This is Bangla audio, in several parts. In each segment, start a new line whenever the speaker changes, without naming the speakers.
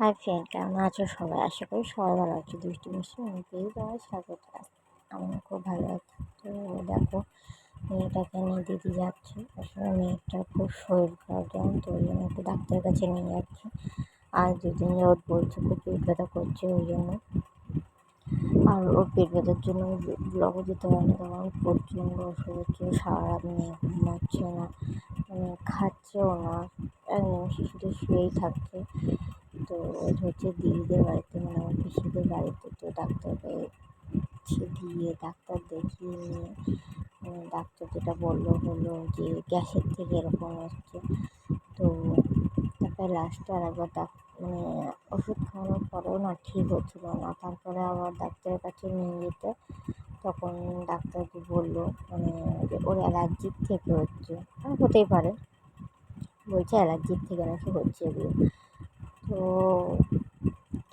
হাই ফ্রেন্ড, কেমন আছো সবাই? আশা করি সবাই ভালো আছো। দুষ্টু মিষ্টি পেয়ে তোমার স্বাগত। আমি খুব ভালো আছি। তো দেখো, মেয়েটাকে নিয়ে দিদি যাচ্ছে। আসলে মেয়েটার খুব শরীর খারাপ, যেমন তো ওই জন্য একটু ডাক্তারের কাছে নিয়ে যাচ্ছে। আর দুদিন যাবৎ বলছে খুব পেট ব্যথা করছে, ওই জন্য। আর ওর পেট ব্যথার জন্য ব্লগে যেতে পারে না, তখন প্রচণ্ড ওষুধ হচ্ছে। সারা রাত মেয়ে ঘুমাচ্ছে না, মানে খাচ্ছেও না, একদম শুধু শুয়েই থাকছে। তো এটা হচ্ছে দিদিদের বাড়িতে, মানে আমার পিসিদের বাড়িতে। তো ডাক্তারকে দিয়ে ডাক্তার দেখিয়ে নিয়ে ডাক্তার যেটা বললো হলো যে গ্যাসের থেকে এরকম হচ্ছে। তো তারপরে লাস্টে আর একবার মানে ওষুধ খাওয়ানোর পরেও না ঠিক হচ্ছিল না। তারপরে আবার ডাক্তারের কাছে নিয়ে যেতে, তখন ডাক্তারকে বললো মানে যে ওর অ্যালার্জির থেকে হচ্ছে। হতেই পারে, বলছে অ্যালার্জির থেকে নাকি হচ্ছে এগুলো। তো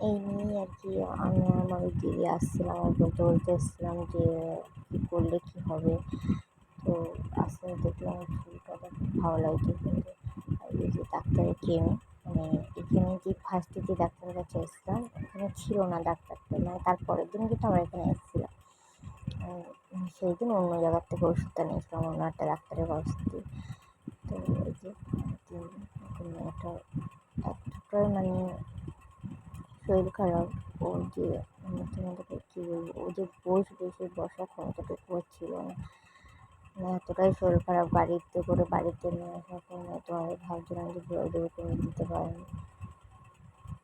এই নিয়েই আর কি আমি আমার দিদি আসছিলাম, আর বলতে এসেছিলাম যে কী করলে কী হবে। তো আস্তে দেখলাম ফুলটা খুব ভালো লাগছে। কিন্তু এই যে ডাক্তারের কেমো, মানে এখানে যে ফার্স্টে যে ডাক্তারের কাছে এসেছিলাম, এখানে ছিল না ডাক্তারটা, মানে তারপরের দিন কিন্তু আমরা এখানে এসেছিলাম। সেই দিন অন্য জায়গার থেকে ওষুধটা নিয়েছিলাম, অন্য একটা ডাক্তারের কাছ থেকে। তো এই যে মেয়েটা এতটাই মানে শরীর খারাপ, ও যে তোমাদেরকে কী বলবো, ও যে বসার ক্ষমতাটুকু ছিল না, মানে এতটাই শরীর খারাপ। বাড়িতে নিয়ে আসার সময় তোমাদের ভাবছিলাম যে দৌড়ে করে দিতে পারেনি।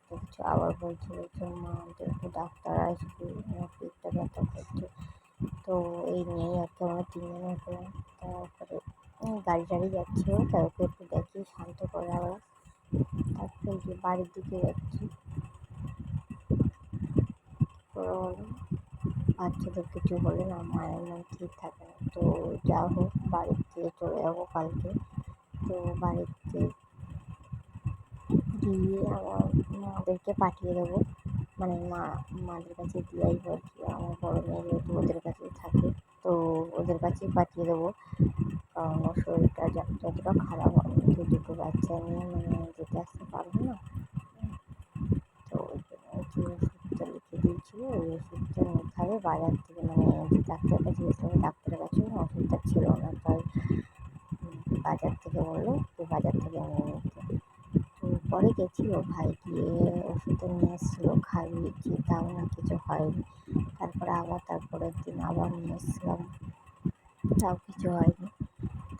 দেখছো আবার বলছে মা দেখো ডাক্তার আসবে, আমার পেটটা ব্যথা করছে। তো এই নিয়েই আর কি আমরা তিনজনে করলাম। তারপরে গাড়ি টাড়ি যাচ্ছিলো, তারপরে একটু দেখি শান্ত করে আবার। তারপরে যে বাড়ির দিকে যাচ্ছি, বাচ্চাদের কিছু হলে না মায়ের মন ঠিক থাকে না। তো যা হোক বাড়িতে চলে যাবো কালকে। তো বাড়িতে গিয়ে আমার মাদেরকে পাঠিয়ে দেবো, মানে মাদের কাছে দিয়ে আসবো আর কি। আমার বড় মেয়ে যেহেতু ওদের কাছেই থাকে, তো ওদের কাছেই পাঠিয়ে দেবো। কারণ ওর শরীরটা যতটা খারাপ, আমি তো দুটো বাচ্চা নিয়ে মানে যেতে আসতে পারবো না। তো ওই জন্য যে ওষুধটা লিখে দিয়েছিলো, ওই ওষুধটা নিতে হবে বাজার থেকে। মানে যে ডাক্তারের কাছে গেছিলাম, ডাক্তারের কাছেও না ওষুধটা ছিল না, তাই বাজার থেকে বললো যে বাজার থেকে নিয়ে নিতে। তো পরে গেছিলো ভাই, গিয়ে ওষুধটা নিয়ে এসেছিলো, খাইয়েছি, তাও না কিছু হয়নি। তারপরে আবার তারপরের দিন আবার নিয়ে এসেছিলাম, তাও কিছু হয়নি।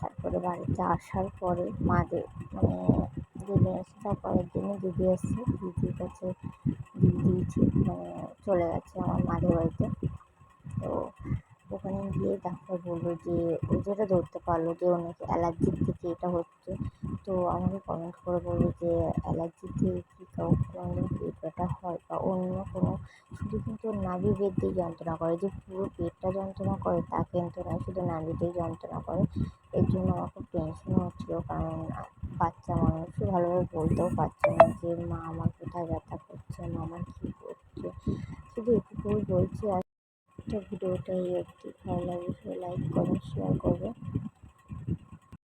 তারপরে বাড়িতে আসার পরে মাদের মানে দিদি এসে, তারপরের দিনে দিদি এসছে, দিদির কাছে দিয়ে দিয়েছি, মানে চলে গেছে আমার মাদের বাড়িতে। তো ওখানে গিয়ে ডাক্তার বললো যে ও যেটা ধরতে পারলো যে ওর নাকি অ্যালার্জির থেকে এটা হচ্ছে। তো আমাকে কমেন্ট করে বললো যে অ্যালার্জি থেকে কি কাউকে পেট ব্যথা হয় বা অন্য কোনো, শুধু কিন্তু নাভি-বেদ যন্ত্রণা করে, যে পুরো পেটটা যন্ত্রণা করে তা কিন্তু নয়, শুধু নাভিতেই যন্ত্রণা করে। এর জন্য আমার খুব টেনশনও হচ্ছিলো, কারণ বাচ্চা মানুষও ভালোভাবে বলতেও পারছে না যে মা আমার কোথায় ব্যথা করছে, মা আমার কী করছে। শুধু এটুকুই বলছি। আর ভিডিওটা এই অবধি, ভালো লাগলে লাইক করো, শেয়ার করবে।